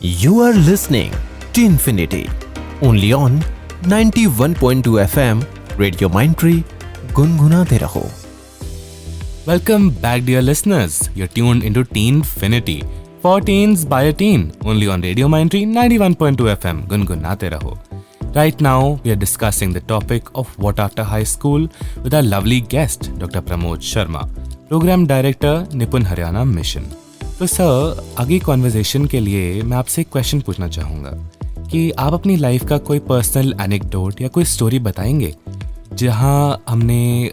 You are listening to Infinity, only on 91.2 FM, Radio Mindtree, गुनगुनाते रहो. Welcome back, dear listeners. You're tuned into Teenfinity, for teens by a teen, only on Radio Mindtree 91.2 FM, गुनगुनाते रहो. Right now, we are discussing the topic of what after high school with our lovely guest, Dr. Pramod Sharma, Program Director, Nipun Haryana Mission. तो sir, आगे conversation के लिए मैं आपसे एक question पूछना चाहूँगा कि आप अपनी लाइफ का कोई पर्सनल एनेक्डोट या कोई स्टोरी बताएंगे जहाँ आपने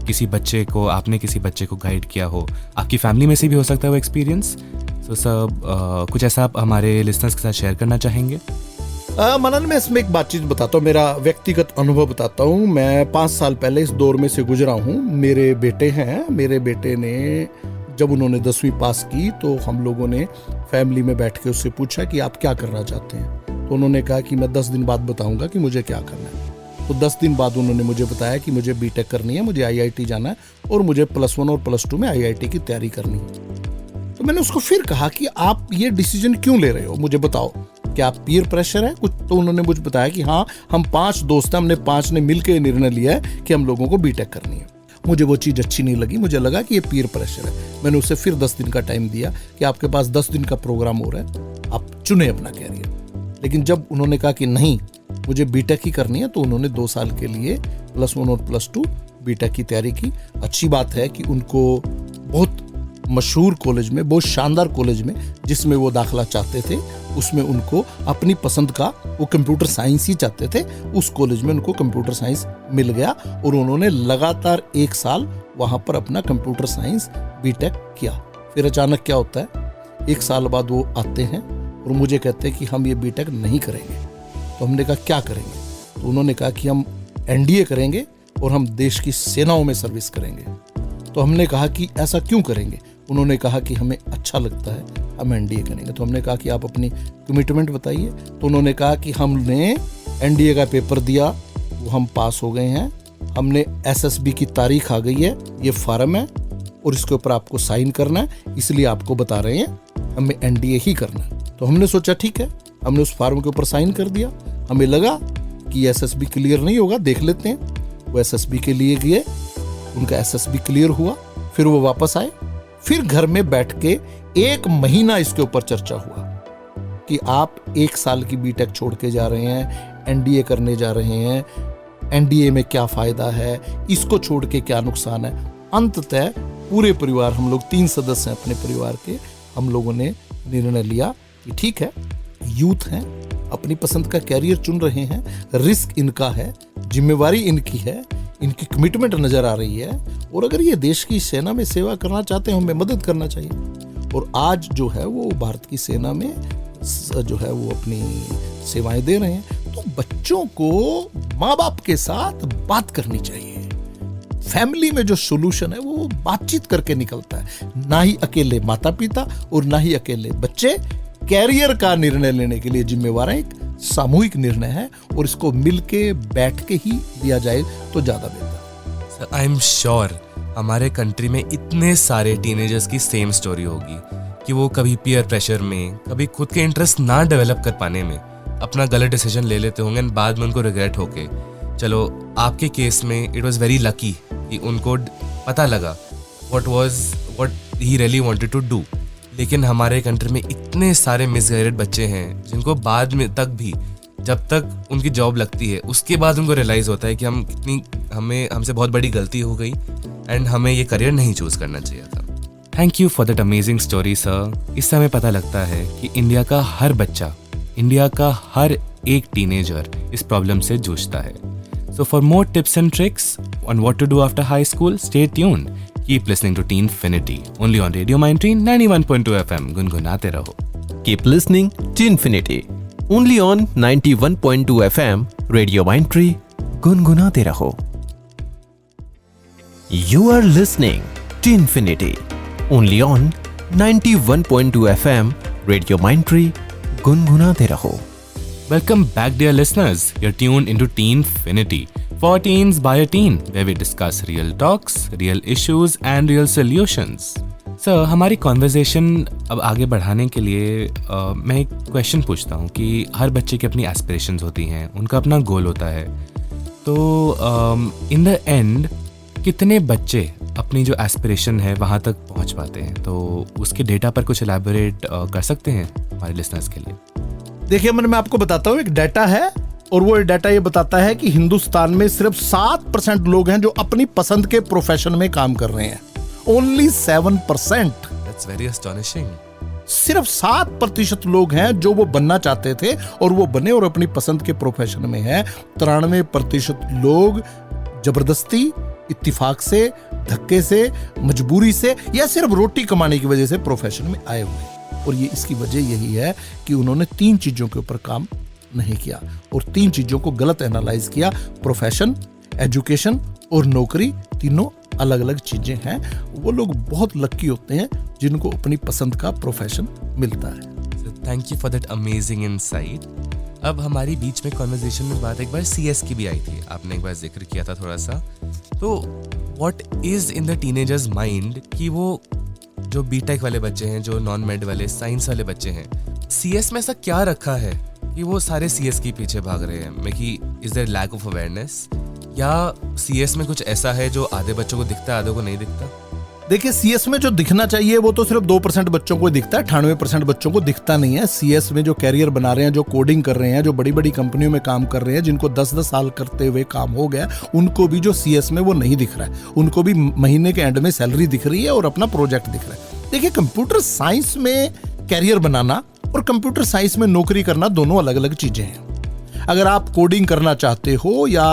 किसी बच्चे को गाइड किया हो. आपकी फैमिली में से भी हो सकता है वो एक्सपीरियंस. तो सर, कुछ ऐसा आप हमारे लिसनर्स के साथ शेयर करना चाहेंगे? मनन, मैं इसमें एक बातचीत बताता हूँ, मेरा व्यक्तिगत अनुभव बताता हूँ. मैं 5 साल पहले इस दौर में से गुजरा हूँ. मेरे बेटे हैं. मेरे बेटे ने जब उन्होंने 10वीं पास की तो हम लोगों ने फैमिली में बैठ के उससे पूछा कि आप क्या करना चाहते हैं. तो उन्होंने कहा कि मैं 10 दिन बाद बताऊंगा कि मुझे क्या करना है. तो 10 दिन बाद उन्होंने मुझे बताया कि मुझे बीटेक करनी है, मुझे आईआईटी जाना है और मुझे +1 और +2 में आईआईटी की तैयारी करनी है. तो मैंने उसको फिर कहा कि आप ये डिसीजन क्यों ले रहे हो, मुझे बताओ, क्या पीयर प्रेशर है कुछ? तो उन्होंने मुझे बताया कि हाँ, हम 5 दोस्त हैं, हमने 5 ने मिलकर निर्णय लिया है कि हम लोगों को बीटेक करनी है. मुझे वो चीज़ अच्छी नहीं लगी. मुझे लगा कि ये पीयर प्रेशर है. मैंने उसे फिर 10 दिन का टाइम दिया कि आपके पास 10 दिन का प्रोग्राम हो रहा है, आप चुने अपना कैरियर. लेकिन जब उन्होंने कहा कि नहीं, मुझे बीटेक ही करनी है, तो उन्होंने 2 साल के लिए +1 और +2 बीटेक की तैयारी की. अच्छी बात है कि उनको बहुत मशहूर कॉलेज में, बहुत शानदार कॉलेज में जिसमें वो दाखिला चाहते थे, उसमें उनको अपनी पसंद का, वो कंप्यूटर साइंस ही चाहते थे, उस कॉलेज में उनको कंप्यूटर साइंस मिल गया और उन्होंने लगातार 1 साल वहाँ पर अपना कंप्यूटर साइंस बीटेक किया. फिर अचानक क्या होता है, 1 साल बाद वो आते हैं और मुझे कहते हैं कि हम ये बीटेक नहीं करेंगे. तो हमने कहा क्या करेंगे? तो उन्होंने कहा कि हम एनडीए करेंगे और हम देश की सेनाओं में सर्विस करेंगे. तो हमने कहा कि ऐसा क्यों करेंगे? उन्होंने कहा कि हमें अच्छा लगता है, हम एनडीए करेंगे. तो हमने कहा कि आप अपनी कमिटमेंट बताइए. तो उन्होंने कहा कि हमने एनडीए का पेपर दिया, वो हम पास हो गए हैं. हमने एसएसबी की तारीख आ गई है, ये फार्म है और इसके ऊपर आपको साइन करना है, इसलिए आपको बता रहे हैं हमें एनडीए ही करना है. तो हमने सोचा ठीक है, हमने उस फार्म के ऊपर साइन कर दिया. हमें लगा कि एसएसबी क्लियर नहीं होगा, देख लेते हैं. वो एसएसबी के लिए गए, उनका एसएसबी क्लियर हुआ. फिर वो वापस आए. फिर घर में बैठ के 1 महीना इसके ऊपर चर्चा हुआ कि आप 1 साल की बीटेक छोड़ के जा रहे हैं, एनडीए करने जा रहे हैं, एनडीए में क्या फायदा है, इसको छोड़ के क्या नुकसान है. अंततः पूरे परिवार, हम लोग 3 सदस्य हैं अपने परिवार के, हम लोगों ने निर्णय लिया कि ठीक है, यूथ हैं, अपनी पसंद का कैरियर चुन रहे हैं, रिस्क इनका है, जिम्मेवारी इनकी है, इनकी कमिटमेंट नजर आ रही है और अगर ये देश की सेना में सेवा करना चाहते हैं, हमें मदद करना चाहिए. और आज जो है वो भारत की सेना में जो है वो अपनी सेवाएं दे रहे हैं. तो बच्चों को माँ बाप के साथ बात करनी चाहिए. फैमिली में जो सोल्यूशन है वो बातचीत करके निकलता है, ना ही अकेले माता पिता और ना ही अकेले बच्चे. कैरियर का निर्णय लेने के लिए जिम्मेवार है, एक सामूहिक निर्णय है और इसको मिलके बैठ के ही लिया जाए तो ज्यादा बेहतर. आई एम श्योर हमारे कंट्री में इतने सारे टीनेजर्स की सेम स्टोरी होगी कि वो कभी पीयर प्रेशर में, कभी खुद के इंटरेस्ट ना डेवलप कर पाने में अपना गलत डिसीजन ले लेते होंगे और बाद में उनको रिग्रेट होके. चलो, आपके केस में इट वाज वेरी लकी कि उनको पता लगा what he really wanted to do. लेकिन हमारे कंट्री में इतने सारे मिसगाइडेड बच्चे हैं जिनको बाद में तक भी, जब तक उनकी जॉब लगती है, उसके बाद उनको रियलाइज़ होता है कि हमसे बहुत बड़ी गलती हो गई एंड हमें ये करियर नहीं चूज़ करना चाहिए था. Thank you for that amazing story sir. इससे हमें पता लगता है कि इंडिया का हर बच्चा, इंडिया का हर एक टीनेजर इस प्रॉब्लम से जूझता है. So for more tips and tricks on what to do after high school, stay tuned. Keep listening to Teenfinity, only on Radio Mindtree 91.2 FM. गुनगुनाते रहो. Keep listening to Infinity, only on 91.2 FM, Radio Mindtree, गुनगुनाते रहो. You are listening to Infinity, only on 91.2 FM, Radio Mindtree, गुनगुनाते रहो. Welcome back, dear listeners. You're tuned into Teenfinity, for teens by a teen, where we discuss real talks, real issues, and real solutions. Sir, हमारी conversation अब आगे बढ़ाने के लिए मैं एक क्वेश्चन पूछता हूँ कि हर बच्चे की अपनी एस्पिरेशंस होती हैं, उनका अपना गोल होता है। तो इन द एंड कितने बच्चे अपनी जो एस्पिरेशन है वहाँ तक पहुँच पाते हैं? तो उसके डेटा पर कुछ एलैबोरेट कर सकते हैं हमारे लिसनर्स के लिए? देखिए, मैं आपको बताता हूँ, एक डाटा है और वो डाटा ये बताता है कि हिंदुस्तान में सिर्फ 7% लोग हैं जो अपनी पसंद के प्रोफेशन में काम कर रहे हैं। ओनली 7%। That's very astonishing. सिर्फ 7% लोग हैं जो वो बनना चाहते थे और वो बने और अपनी पसंद के प्रोफेशन में है। 93% लोग जबरदस्ती, इत्तिफाक से, धक्के से, मजबूरी से या सिर्फ रोटी कमाने की वजह से प्रोफेशन में आए हुए हैं। और ये इसकी वजह यही है कि उन्होंने 3 चीजों के ऊपर काम नहीं किया और 3 चीजों को गलत एनालाइज किया। प्रोफेशन, एजुकेशन और नौकरी, तीनों अलग अलग चीजें हैं। वो लोग बहुत लकी होते हैं जिनको अपनी पसंद का प्रोफेशन मिलता है। Thank you for that amazing insight. अब हमारी बीच में कॉन्वर्जेशन में बात एक बार CS की भी आई थी, आपने एक बार जिक्र किया था थोड़ा सा। तो what is in the teenagers mind कि वो जो बीटेक वाले बच्चे हैं, जो नॉन मेड वाले, साइंस वाले बच्चे हैं, CS में ऐसा क्या रखा है कि वो सारे CS के पीछे भाग रहे हैं? मैं कि is there lack of awareness, या CS में कुछ ऐसा है जो आधे बच्चों को दिखता है, आधे को नहीं दिखता? देखिए, CS में जो दिखना चाहिए वो तो सिर्फ 2% बच्चों को दिखता है, 98% बच्चों को दिखता नहीं है। CS में जो कैरियर बना रहे हैं, जो कोडिंग कर रहे हैं, जो बड़ी बड़ी कंपनियों में काम कर रहे हैं, जिनको 10-10 साल करते हुए काम हो गया, उनको भी जो CS में वो नहीं दिख रहा है। उनको भी महीने के एंड में सैलरी दिख रही है और अपना प्रोजेक्ट दिख रहा है। देखिए, कंप्यूटर साइंस में कैरियर बनाना और कंप्यूटर साइंस में नौकरी करना दोनों अलग अलग चीजें हैं। अगर आप कोडिंग करना चाहते हो या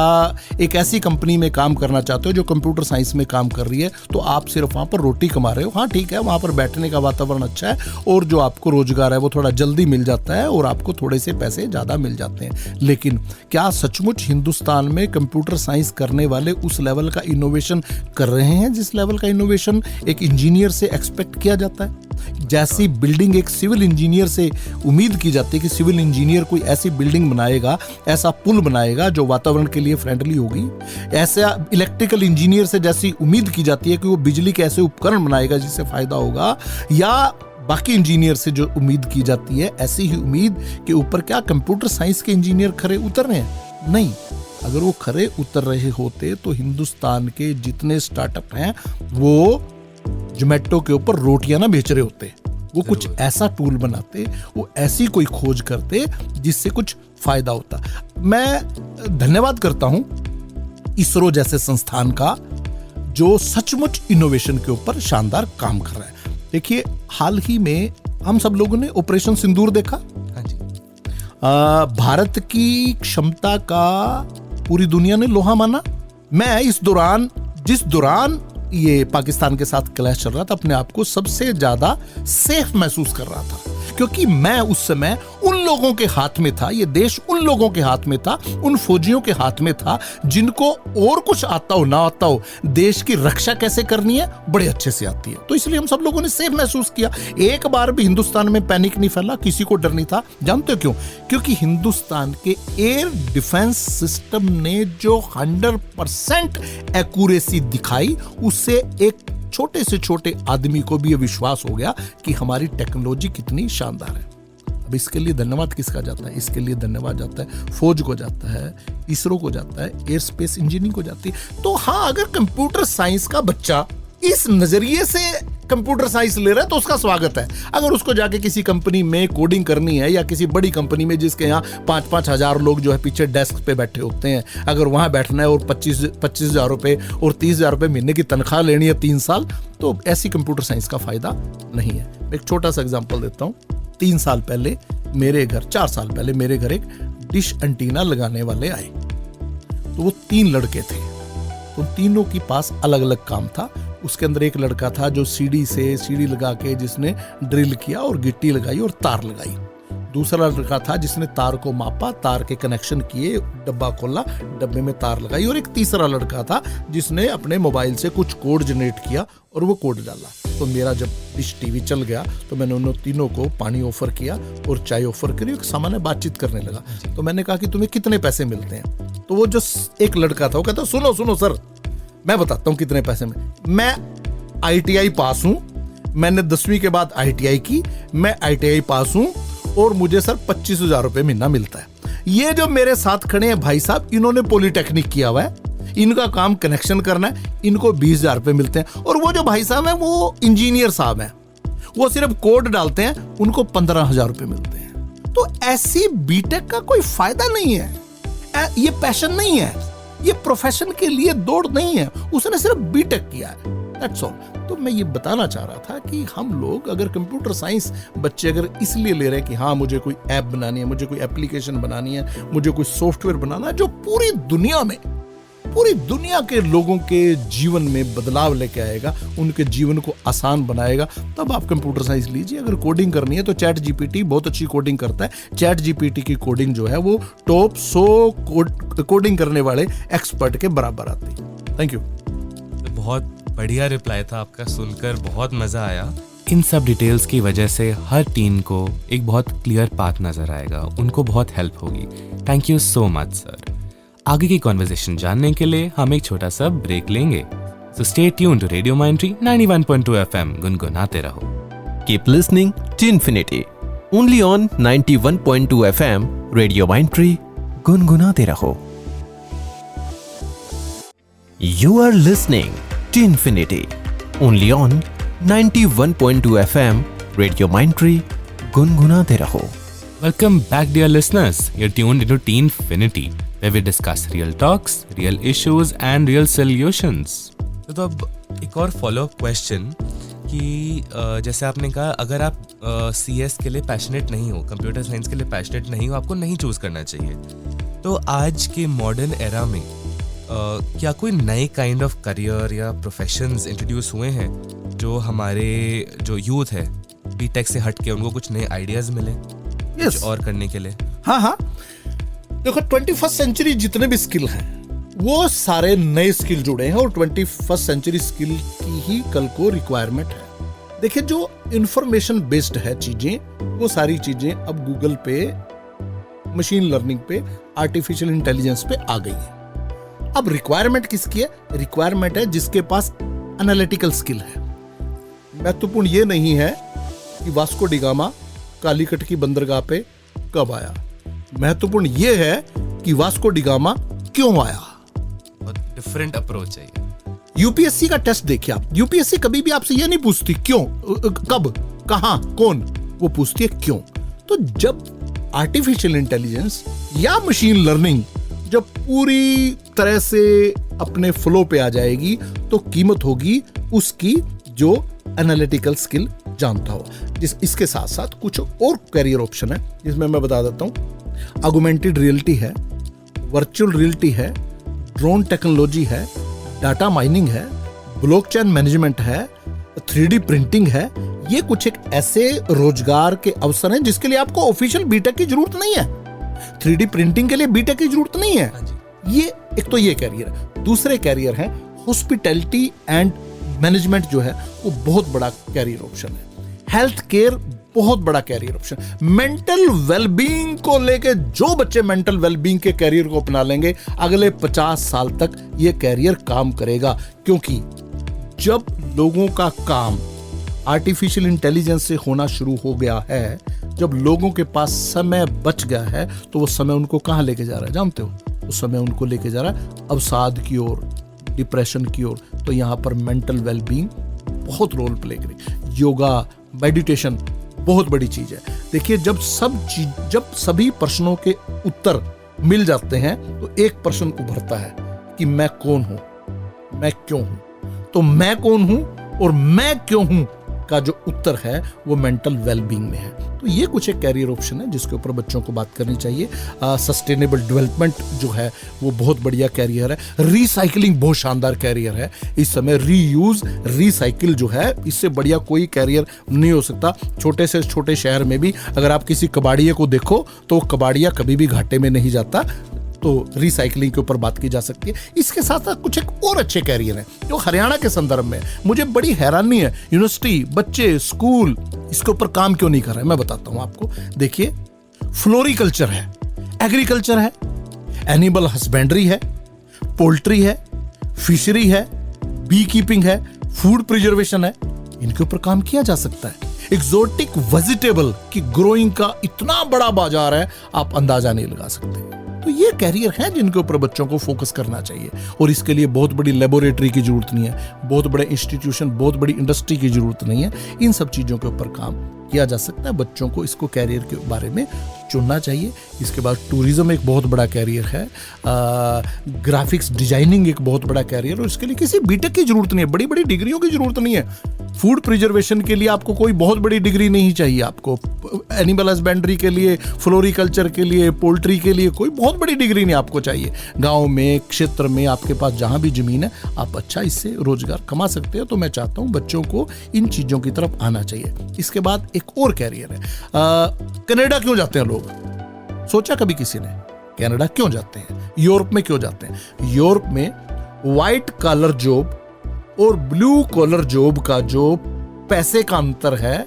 एक ऐसी कंपनी में काम करना चाहते हो जो कंप्यूटर साइंस में काम कर रही है, तो आप सिर्फ वहाँ पर रोटी कमा रहे हो। हाँ, ठीक है, वहाँ पर बैठने का वातावरण अच्छा है और जो आपको रोजगार है वो थोड़ा जल्दी मिल जाता है और आपको थोड़े से पैसे ज़्यादा मिल जाते हैं। लेकिन क्या सचमुच हिंदुस्तान में कंप्यूटर साइंस करने वाले उस लेवल का इनोवेशन कर रहे हैं जिस लेवल का इनोवेशन एक इंजीनियर से एक्सपेक्ट किया जाता है? जैसी बिल्डिंग एक सिविल इंजीनियर से उम्मीद की जाती है कि सिविल इंजीनियर कोई ऐसी बिल्डिंग बनाएगा, ऐसा पुल बनाएगा जो वातावरण के लिए फ्रेंडली होगी, ऐसा इलेक्ट्रिकल इंजीनियर से जैसी उम्मीद की जाती है कि वो बिजली के ऐसे उपकरण बनाएगा जिससे फायदा होगा, या बाकी इंजीनियर से जो उम्मीद की जाती है, ऐसी ही उम्मीद के ऊपर क्या कंप्यूटर साइंस के इंजीनियर खरे उतर रहे हैं? नहीं। अगर वो खरे उतर रहे होते तो हिंदुस्तान के जितने स्टार्टअप हैं वो जोमेटो के ऊपर रोटियां ना बेच रहे होते। वो कुछ ऐसा टूल बनाते, वो ऐसी कोई खोज करते जिससे कुछ फायदा होता। मैं धन्यवाद करता हूं इसरो जैसे संस्थान का जो सचमुच इनोवेशन के ऊपर शानदार काम कर रहा है। देखिए, हाल ही में हम सब लोगों ने ऑपरेशन सिंदूर देखा। हाँ जी। भारत की क्षमता का पूरी दुनिया ने लोहा माना। मैं जिस दौरान ये पाकिस्तान के साथ क्लैश चल रहा था, अपने आप को सबसे ज्यादा सेफ महसूस कर रहा था, क्योंकि मैं उस समय उन लोगों के हाथ में था, ये देश उन लोगों के हाथ में था, उन फौजियों के हाथ में था जिनको और कुछ आता हो ना आता हो, देश की रक्षा कैसे करनी है बड़े अच्छे से आती है। तो इसलिए हम सब लोगों ने सेफ महसूस किया। एक बार भी हिंदुस्तान में पैनिक नहीं फैला, किसी को डर नहीं था। जानते हो क्यों? क्योंकि हिंदुस्तान के एयर डिफेंस सिस्टम ने जो 100% एक्यूरेसी दिखाई, उससे एक छोटे से छोटे आदमी को भी यह विश्वास हो गया कि हमारी टेक्नोलॉजी कितनी शानदार है। अब इसके लिए धन्यवाद किसका जाता है? इसके लिए धन्यवाद जाता है फौज को, जाता है इसरो को, जाता है एयर स्पेस इंजीनियरिंग को जाती है। तो हाँ, अगर कंप्यूटर साइंस का बच्चा इस नजरिए से कंप्यूटर साइंस ले रहा है तो उसका स्वागत है। अगर उसको जाके किसी कंपनी में कोडिंग करनी है या किसी बड़ी कंपनी में जिसके यहाँ 5-5 हजार लोग जो है पीछे डेस्क पे बैठे होते हैं, अगर वहां बैठना है और 25 हजार रुपए और 30 हजार रुपए महीने की तनख्वाह लेनी है 3 साल, तो ऐसी कंप्यूटर साइंस का फायदा नहीं है। एक छोटा सा एग्जाम्पल देता हूँ। 3 साल पहले मेरे घर, 4 साल पहले मेरे घर एक डिश एंटीना लगाने वाले आए। तो वो 3 लड़के थे, तो तीनों के पास अलग अलग काम था। उसके अंदर एक लड़का था जो सीढ़ी लगा के जिसने ड्रिल किया और गिट्टी लगाई और तार लगाई। दूसरा लड़का था जिसने तार को मापा, तार के कनेक्शन किए, डब्बा खोला, डब्बे में तार लगाई। और एक तीसरा लड़का था जिसने अपने मोबाइल से कुछ कोड जनरेट किया और वो कोड डाला। तो मेरा जब डिश टीवी चल गया तो मैंने उन तीनों को पानी ऑफर किया और चाय ऑफर करी, एक सामान्य बातचीत करने लगा। तो मैंने कहा कि तुम्हें कितने पैसे मिलते हैं? तो वो जो एक लड़का था वो कहता, सुनो सर, मैं बताता हूं कितने पैसे में। मैं ITI पास हूं, मैंने 10वीं के बाद ITI की, मैं ITI पास हूं और मुझे सर 25,000 रुपए महीना मिलता है। ये जो मेरे साथ खड़े हैं भाई साहब, इन्होंने पॉलिटेक्निक किया हुआ है, इनका काम कनेक्शन करना है, इनको 20,000 रुपए मिलते हैं। और वो जो भाई साहब हैं वो इंजीनियर साहब हैं, वो सिर्फ कोड डालते हैं, उनको 15,000 रुपए मिलते हैं। तो ऐसी बीटेक का कोई फायदा नहीं है, ये पैशन नहीं है, ये प्रोफेशन के लिए दौड़ नहीं है, उसने सिर्फ बीटेक किया है, दैट्स ऑल। तो मैं ये बताना चाह रहा था कि हम लोग अगर कंप्यूटर साइंस बच्चे अगर इसलिए ले रहे हैं कि हाँ मुझे कोई ऐप बनानी है, मुझे कोई एप्लीकेशन बनानी है, मुझे कोई सॉफ्टवेयर बनाना है जो पूरी दुनिया के लोगों के जीवन में बदलाव लेके आएगा, उनके जीवन को आसान बनाएगा, तब आप कंप्यूटर साइंस लीजिए। अगर कोडिंग करनी है तो चैट जीपीटी बहुत अच्छी कोडिंग करता है। चैट जीपीटी की कोडिंग जो है वो टॉप 100 कोडिंग करने वाले एक्सपर्ट के बराबर आती है। Thank you. बहुत बढ़िया रिप्लाई था आपका, सुनकर बहुत मजा आया। इन सब डिटेल्स की वजह से हर टीम को एक बहुत क्लियर पाथ नजर आएगा, उनको बहुत हेल्प होगी। Thank you so much sir. आगे की कॉन्वर्सेशन जानने के लिए हम एक छोटा सा ब्रेक लेंगे, so stay tune to radio माइंट्री 91.2 FM। गुनगुनाते रहो। Keep listening to Infinity, only on 91.2 FM, Radio Mindtree, गुनगुनाते रहो। You are listening to Infinity, only on 91.2 FM, Radio Mindtree, गुनगुनाते रहो। Welcome back dear listeners, you're tuned into Teenfinity, where we discuss real talks, real issues and real solutions. तो अब एक और follow up question कि जैसे आपने कहा अगर आप CS के लिए पैशनेट नहीं हो, कंप्यूटर साइंस के लिए पैशनेट नहीं हो, आपको नहीं चूज करना चाहिए। तो आज के मॉडर्न एरा में क्या कोई नए काइंड ऑफ करियर या प्रोफेशंस इंट्रोड्यूस हुए हैं जो हमारे जो यूथ है बीटेक से हट के उनको कुछ नए आइडियाज मिले कुछ और करने के लिए? हाँ, देखो 21st सेंचुरी जितने भी स्किल हैं वो सारे नए स्किल जुड़े हैं और 21st सेंचुरी स्किल की ही कल को रिक्वायरमेंट है। देखिए जो इंफॉर्मेशन बेस्ड है चीजें, वो सारी चीजें अब गूगल पे, मशीन लर्निंग पे, आर्टिफिशियल इंटेलिजेंस पे आ गई है। अब रिक्वायरमेंट किसकी है? रिक्वायरमेंट है जिसके पास एनालिटिकल स्किल है। महत्वपूर्ण ये नहीं है कि वास्को डिगामा कालीकट की बंदरगाह पे कब आया, महत्वपूर्ण ये है कि वास्को डिगामा क्यों आया। डिफरेंट अप्रोच चाहिए। यूपीएससी का टेस्ट देखिए आप, यूपीएससी कभी भी आपसे ये नहीं पूछती क्यों, कब, कहां, कौन, वो पूछती है क्यों। तो जब आर्टिफिशियल इंटेलिजेंस या मशीन लर्निंग जब पूरी तरह से अपने फ्लो पे आ जाएगी तो कीमत होगी उसकी जो एनालिटिकल स्किल जानता हो। इसके साथ साथ कुछ और कैरियर ऑप्शन है जिसमें मैं बता देता हूं। ऑगमेंटेड रियलिटी है, वर्चुअल रियलिटी है, ड्रोन टेक्नोलॉजी है, डाटा माइनिंग है, ब्लॉकचेन मैनेजमेंट है, 3D प्रिंटिंग है। ये कुछ एक ऐसे रोजगार के अवसर हैं जिसके लिए आपको ऑफिशियल बीटेक की जरूरत नहीं है। 3D प्रिंटिंग के लिए बीटेक की जरूरत नहीं है। ये एक तो ये कैरियर है। दूसरे कैरियर है हॉस्पिटैलिटी एंड मैनेजमेंट, जो है वो बहुत बड़ा कैरियर ऑप्शन है। हेल्थ केयर बहुत बड़ा कैरियर ऑप्शन। मेंटल वेलबींग को लेके जो बच्चे मेंटल वेलबींग के कैरियर को अपना लेंगे अगले 50 साल तक ये कैरियर काम करेगा, क्योंकि जब लोगों का काम आर्टिफिशियल इंटेलिजेंस से होना शुरू हो गया है, जब लोगों के पास समय बच गया है, तो वो समय उनको कहां लेके जा रहा है जानते हो? उस समय उनको लेके जा रहा है अवसाद की ओर, डिप्रेशन की ओर। तो यहां पर मेंटल वेलबींग बहुत रोल प्ले करेगी। योगा, मेडिटेशन बहुत बड़ी चीज है। देखिए जब सभी प्रश्नों के उत्तर मिल जाते हैं तो एक प्रश्न उभरता है कि मैं कौन हूं, मैं क्यों हूं। तो मैं कौन हूं और मैं क्यों हूं का जो उत्तर है वो मेंटल वेलबींग में है। तो ये कुछ एक कैरियर ऑप्शन है जिसके ऊपर बच्चों को बात करनी चाहिए। सस्टेनेबल डेवलपमेंट जो है वो बहुत बढ़िया कैरियर है। रिसाइकलिंग बहुत शानदार कैरियर है। इस समय रीयूज, रिसाइकिल जो है, इससे बढ़िया कोई कैरियर नहीं हो सकता। छोटे से छोटे शहर में भी अगर आप किसी कबाड़िये को देखो तो कबाड़िया कभी भी घाटे में नहीं जाता। तो रिसाइकलिंग के ऊपर बात की जा सकती है। इसके साथ साथ कुछ एक और अच्छे कैरियर हैं जो हरियाणा के संदर्भ में मुझे बड़ी हैरानी है। यूनिवर्सिटी, बच्चे, स्कूल इसके ऊपर काम क्यों नहीं कर रहे हैं, मैं बताता हूं आपको। देखिए फ्लोरिकल्चर है, एग्रीकल्चर है, एनिमल हस्बेंड्री है, पोल्ट्री है, फिशरी है, बी कीपिंग है, फूड प्रिजर्वेशन है, इनके ऊपर काम किया जा सकता है। एक्सोटिक वेजिटेबल की ग्रोइंग का इतना बड़ा बाजार है, आप अंदाजा नहीं लगा सकते। तो ये कैरियर है जिनके ऊपर बच्चों को फोकस करना चाहिए, और इसके लिए बहुत बड़ी लेबोरेटरी की जरूरत नहीं है, बहुत बड़े इंस्टीट्यूशन, बहुत बड़ी इंडस्ट्री की जरूरत नहीं है। इन सब चीज़ों के ऊपर काम किया जा सकता है। बच्चों को इसको कैरियर के बारे में चुनना चाहिए। इसके बाद टूरिज्म एक बहुत बड़ा कैरियर है, ग्राफिक्स डिजाइनिंग एक बहुत बड़ा कैरियर, और इसके लिए किसी बीटेक की जरूरत नहीं है, बड़ी बड़ी डिग्रियों की जरूरत नहीं है। फूड प्रिजर्वेशन के लिए आपको कोई बहुत बड़ी डिग्री नहीं चाहिए, आपको एनिमल हस्बेंड्री के लिए, फ्लोरिकल्चर के लिए, पोल्ट्री के लिए कोई बहुत बड़ी डिग्री नहीं आपको चाहिए। गांव में, क्षेत्र में, आपके पास जहां भी जमीन है, आप अच्छा इससे रोजगार कमा सकते हो। तो मैं चाहता हूं बच्चों को इन चीजों की तरफ आना चाहिए। इसके बाद एक और कैरियर है, कनाडा क्यों जाते हैं लोग? सोचा कभी किसी ने कनाडा क्यों जाते हैं? यूरोप में क्यों जाते हैं? यूरोप में व्हाइट कॉलर जॉब और ब्लू कॉलर जॉब का जो पैसे का अंतर है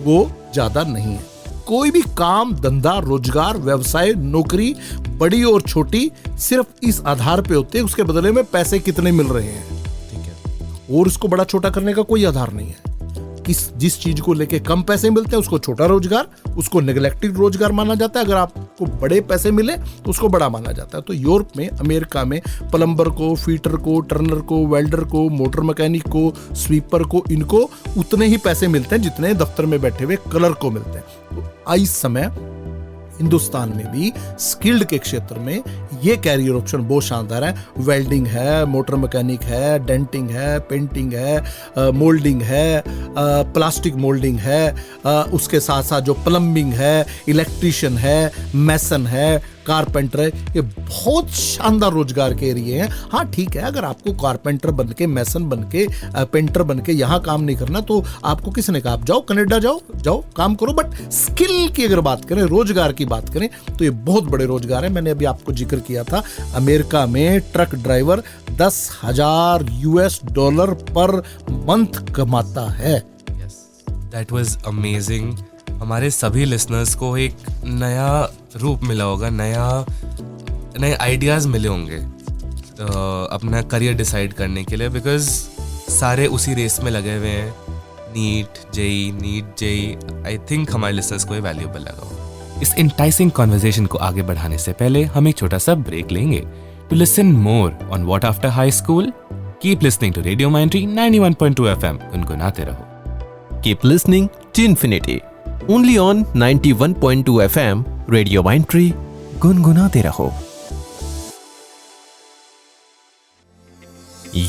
वो ज्यादा नहीं है। कोई भी काम, धंधा, रोजगार, व्यवसाय, नौकरी, बड़ी और छोटी, सिर्फ इस आधार पे होते हैं उसके बदले में पैसे कितने मिल रहे हैं, ठीक है, और उसको बड़ा छोटा करने का कोई आधार नहीं है। जिस चीज को लेके कम पैसे मिलते हैं उसको छोटा रोजगार, उसको नेग्लेक्टेड रोजगार माना जाता है। अगर आपको बड़े पैसे मिले तो उसको बड़ा माना जाता है। तो यूरोप में, अमेरिका में प्लम्बर को, फीटर को, टर्नर को, वेल्डर को, मोटर मैकेनिक को, स्वीपर को, इनको उतने ही पैसे मिलते हैं जितने दफ्तर में बैठे हुए क्लर्क को मिलते हैं। तो इस समय हिंदुस्तान में भी स्किल्ड के क्षेत्र में ये कैरियर ऑप्शन बहुत शानदार है। वेल्डिंग है, मोटर मैकेनिक है, डेंटिंग है, पेंटिंग है, मोल्डिंग है, प्लास्टिक मोल्डिंग है, उसके साथ साथ जो प्लम्बिंग है, इलेक्ट्रिशियन है, मैसन है, कारपेंटर है, ये बहुत शानदार रोजगार के एरिए हैं। हाँ ठीक है, अगर आपको कारपेंटर बन के, मैसन बन के, पेंटर बन के यहाँ काम नहीं करना तो आपको किसने कहा आप जाओ कनाडा, जाओ काम करो। बट स्किल की अगर बात करें, रोजगार की बात करें, तो ये बहुत बड़े रोजगार है। मैंने अभी आपको जिक्र किया था, अमेरिका में ट्रक ड्राइवर $10,000 पर मंथ कमाता है। That was amazing. हमारे सभी लिसनर्स को एक नया रूप मिला होगा, नए आइडियाज़ मिले होंगे अपना करियर डिसाइड करने के लिए, बिकॉज सारे उसी रेस में लगे हुए हैं, नीट जेई। आई थिंक हमारे लिसनर्स को ये वैल्यूएबल लगा होगा। इस इंटाइसिंग कॉन्वर्जेशन को आगे बढ़ाने से पहले हम एक छोटा सा ब्रेक लेंगे। To listen more on what after high school, keep listening to radio माइंट्री 91.2 FM। गुनगुनाते रहो। Keep listening to Infinity. Only on 91.2 FM, Radio Mindtree, गुनगुनाते रहो।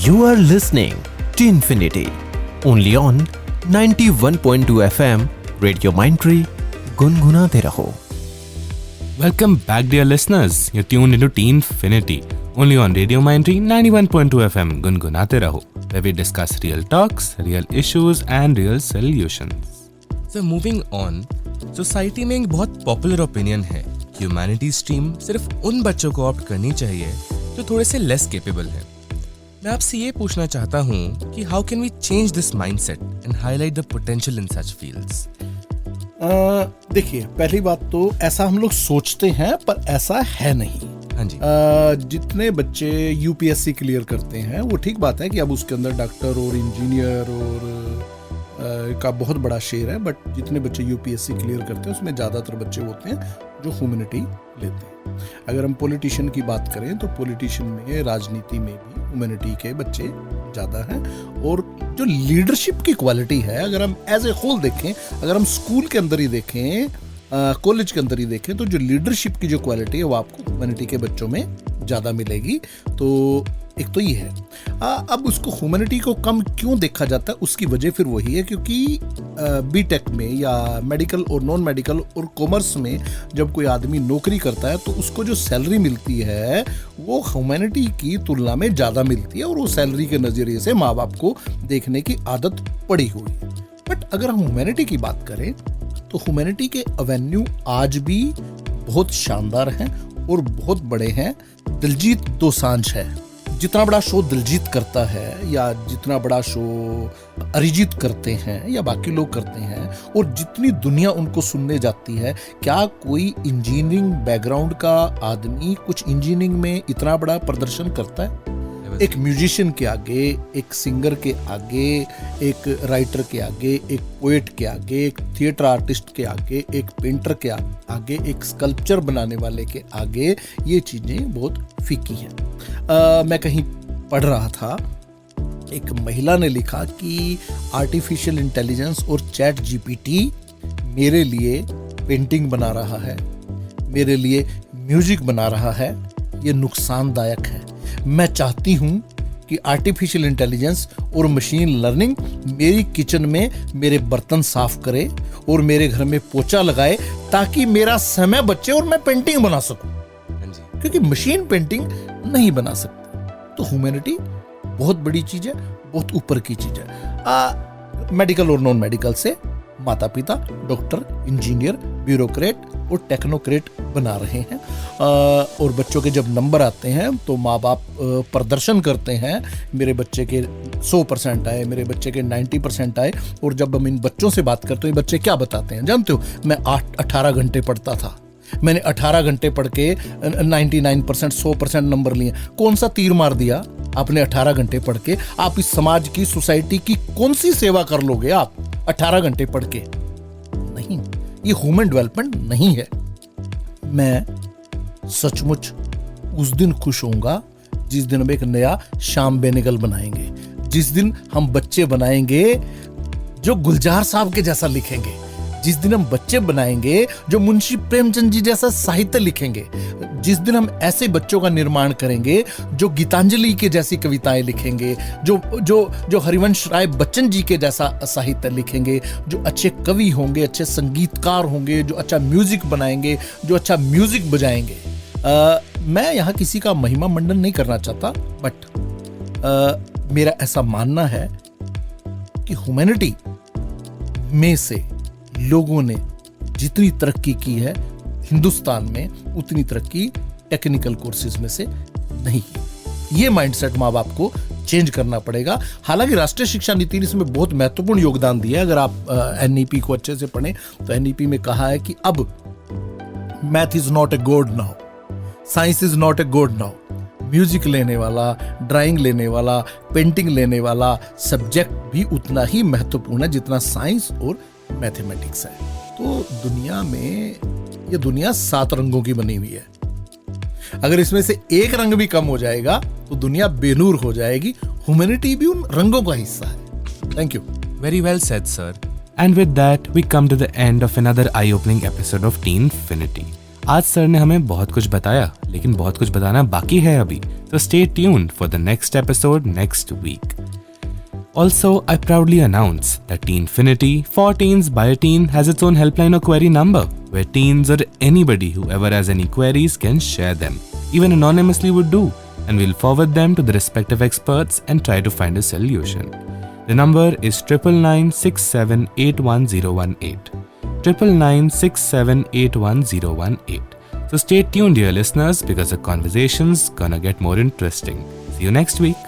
You are listening to Infinity. Only on 91.2 FM, Radio Mindtree, गुनगुनाते रहो। Welcome back, dear listeners. You're tuned into Teenfinity, only on Radio Mindtree 91.2 FM. गुनगुनाते रहो, where we discuss real talks, real issues, and real solutions. So moving on, society में एक बहुत popular opinion है, humanity stream सिर्फ उन बच्चों को ऑप्ट करनी चाहिए जो थोड़े से लेस केपेबल हैं। मैं आपसे ये पूछना चाहता हूँ कि how can we change this mindset and highlight the potential in such fields? देखिए, पहली बात तो ऐसा हम लोग सोचते हैं पर ऐसा है नहीं। हाँ जी। जितने बच्चे यूपीएससी क्लियर करते हैं वो ठीक बात है कि अब उसके अंदर डॉक्टर और इंजीनियर और का बहुत बड़ा शेयर है, बट जितने बच्चे यूपीएससी क्लियर करते हैं उसमें ज़्यादातर बच्चे होते हैं जो ह्यूमैनिटी लेते हैं। अगर हम पॉलिटिशियन की बात करें तो पॉलिटिशियन में, राजनीति में भी ह्यूमैनिटी के बच्चे ज़्यादा हैं। और जो लीडरशिप की क्वालिटी है, अगर हम एज ए होल देखें, अगर हम स्कूल के अंदर ही देखें, कॉलेज के अंदर ही देखें, तो जो लीडरशिप की जो क्वालिटी है वो आपको ह्यूमैनिटी के बच्चों में ज़्यादा मिलेगी। तो एक तो ये है। अब उसको ह्यूमैनिटी को कम क्यों देखा जाता है, उसकी वजह फिर वही है क्योंकि बीटेक में या मेडिकल और नॉन मेडिकल और कॉमर्स में जब कोई आदमी नौकरी करता है तो उसको जो सैलरी मिलती है वो ह्यूमैनिटी की तुलना में ज़्यादा मिलती है, और वो सैलरी के नज़रिए से माँ बाप को देखने की आदत पड़ी हुई है। बट अगर हम ह्यूमैनिटी की बात करें तो ह्यूमैनिटी के एवेन्यू आज भी बहुत शानदार हैं और बहुत बड़े हैं। दिलजीत दोसांझ है, जितना बड़ा शो दिलजीत करता है या जितना बड़ा शो अरिजीत करते हैं या बाकी लोग करते हैं, और जितनी दुनिया उनको सुनने जाती है, क्या कोई इंजीनियरिंग बैकग्राउंड का आदमी कुछ इंजीनियरिंग में इतना बड़ा प्रदर्शन करता है? एक म्यूजिशियन के आगे, एक सिंगर के आगे, एक राइटर के आगे, एक पोएट के आगे, एक थिएटर आर्टिस्ट के आगे, एक पेंटर के आगे, एक स्कल्पचर बनाने वाले के आगे ये चीज़ें बहुत फीकी हैं। मैं कहीं पढ़ रहा था, एक महिला ने लिखा कि आर्टिफिशियल इंटेलिजेंस और चैट जीपीटी मेरे लिए पेंटिंग बना रहा है, मेरे लिए म्यूजिक बना रहा है, ये नुकसानदायक है। मैं चाहती हूँ कि आर्टिफिशियल इंटेलिजेंस और मशीन लर्निंग मेरी किचन में मेरे बर्तन साफ करे और मेरे घर में पोछा लगाए ताकि मेरा समय बचे और मैं पेंटिंग बना सकूं, क्योंकि मशीन पेंटिंग नहीं बना सकती। तो ह्यूमैनिटी बहुत बड़ी चीज है, बहुत ऊपर की चीज है। मेडिकल और नॉन मेडिकल से माता पिता डॉक्टर, इंजीनियर, ब्यूरोक्रेट और टेक्नोक्रेट बना रहे हैं। और बच्चों के जब नंबर आते हैं तो माँ बाप प्रदर्शन करते हैं, मेरे बच्चे के 100% आए, मेरे बच्चे के 90% आए। और जब हम इन बच्चों से बात करते हैं, बच्चे क्या बताते हैं जानते हो? मैं 18 घंटे पढ़ता था, मैंने 18 घंटे पढ़ के 99% 100% नंबर लिए। कौन सा तीर मार दिया आपने 18 घंटे पढ़ के? आप इस समाज की, सोसाइटी की कौन सी सेवा कर लोगे आप 18 घंटे पढ़ के? नहीं, ये ह्यूमन डेवलपमेंट नहीं है। मैं सचमुच उस दिन खुश होऊंगा जिस दिन हम एक नया श्याम बेनेगल बनाएंगे, जिस दिन हम बच्चे बनाएंगे जो गुलजार साहब के जैसा लिखेंगे, जिस दिन हम बच्चे बनाएंगे जो मुंशी प्रेमचंद जी जैसा साहित्य लिखेंगे, जिस दिन हम ऐसे बच्चों का निर्माण करेंगे जो गीतांजलि के जैसी कविताएं लिखेंगे, जो हरिवंश राय बच्चन जी के जैसा साहित्य लिखेंगे, जो अच्छे कवि होंगे, अच्छे संगीतकार होंगे, जो अच्छा म्यूजिक बनाएंगे, जो अच्छा म्यूजिक बजाएंगे। मैं यहाँ किसी का महिमा मंडन नहीं करना चाहता, बट मेरा ऐसा मानना है कि ह्यूमैनिटी में से लोगों ने जितनी तरक्की की है हिंदुस्तान में, उतनी तरक्की टेक्निकल कोर्सेज में से नहीं की। ये माइंडसेट माँ बाप को चेंज करना पड़ेगा। हालांकि राष्ट्रीय शिक्षा नीति ने इसमें बहुत महत्वपूर्ण योगदान दिया है। अगर आप एनईपी को अच्छे से पढ़ें तो एनईपी में कहा है कि अब math is not a god now, science is not a god now. Music लेने वाला, ड्राइंग लेने वाला, पेंटिंग लेने वाला सब्जेक्ट भी उतना ही महत्वपूर्ण है जितना साइंस और मैथमेटिक्स है। तो दुनिया में, ये दुनिया 7 रंगों की बनी हुई है। अगर इसमें से एक रंग भी कम हो जाएगा तो दुनिया बेनूर हो जाएगी। ह्यूमैनिटी भी उन रंगों का हिस्सा है। Thank you. Very well said, sir. And with that, we come to the end of another eye-opening episode of Teenfinity. आज सर ने हमें बहुत कुछ बताया, लेकिन बहुत कुछ बताना बाकी है अभी। तो stay tuned for the next episode next week. Also, I proudly announce that Teenfinity, for teens by a teen, has its own helpline or query number, where teens or anybody who ever has any queries can share them. Even anonymously would do, and we'll forward them to the respective experts and try to find a solution. The number is 9996781018. 9996781018. So stay tuned, dear listeners, because the conversation's gonna get more interesting. See you next week.